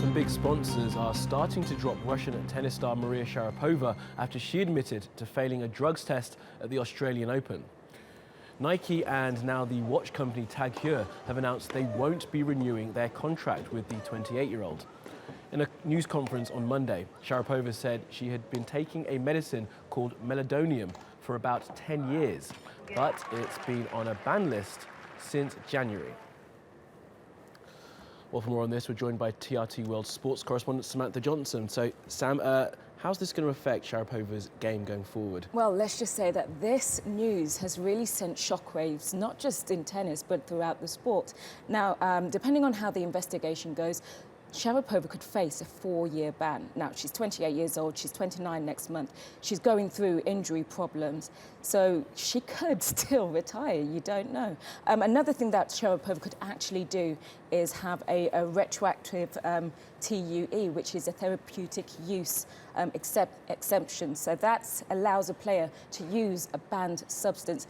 Some big sponsors are starting to drop Russian tennis star Maria Sharapova after she admitted to failing a drugs test at the Australian Open. Nike and now the watch company Tag Heuer have announced they won't be renewing their contract with the 28-year-old. In a news conference on Monday, Sharapova said she had been taking a medicine called meladonium for about 10 years, but it's been on a ban list since January. Well, for more on this, we're joined by TRT World Sports Correspondent Samantha Johnson. So, Sam, how's this going to affect Sharapova's game going forward? Well, let's just say that this news has really sent shockwaves, not just in tennis, but throughout the sport. Now, depending on how the investigation goes, Sharapova could face a 4-year ban. Now, she's 28 years old, she's 29 next month. She's going through injury problems, so she could still retire, you don't know. Another thing that Sharapova could actually do is have a retroactive TUE, which is a therapeutic use exemption. So that allows a player to use a banned substance.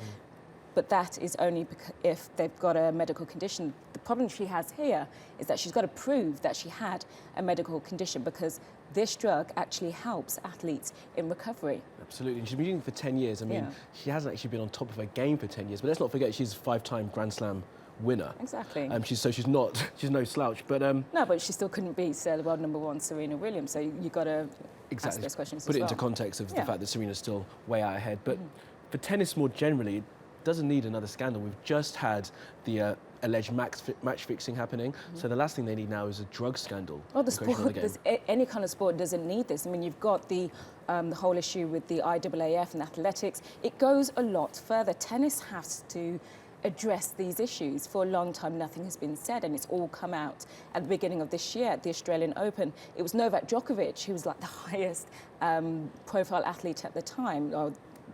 But that is only if they've got a medical condition. The problem she has here is that she's got to prove that she had a medical condition, because this drug actually helps athletes in recovery. Absolutely, and she's been using it for 10 years. I mean, she hasn't actually been on top of her game for 10 years, but let's not forget she's a 5-time Grand Slam winner. Exactly. She's no slouch, but no, but she still couldn't beat the world #1 Serena Williams. So you got to ask those questions. Put it into context of the fact that Serena's still way out ahead. But for tennis more generally, doesn't need another scandal. We've just had the alleged match fixing happening, so the last thing they need now is a drug scandal. Well, the sport, any kind of sport doesn't need this. I mean, you've got the whole issue with the IAAF and athletics. It goes a lot further. Tennis has to address these issues. For a long time, nothing has been said, and it's all come out at the beginning of this year at the Australian Open. It was Novak Djokovic, who was like the highest profile athlete at the time, or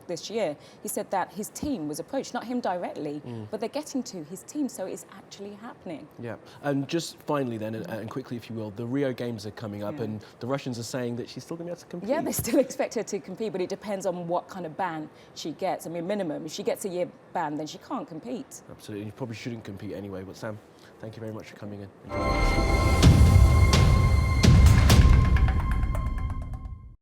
this year. He said that his team was approached, not him directly, but they're getting to his team, so it's actually happening. Yeah, and just finally then, and quickly if you will, the Rio Games are coming up, and the Russians are saying that she's still going to be able to compete. Yeah, they still expect her to compete, but it depends on what kind of ban she gets. I mean, minimum, if she gets a year ban, then she can't compete. Absolutely, you probably shouldn't compete anyway, but Sam, thank you very much for coming in.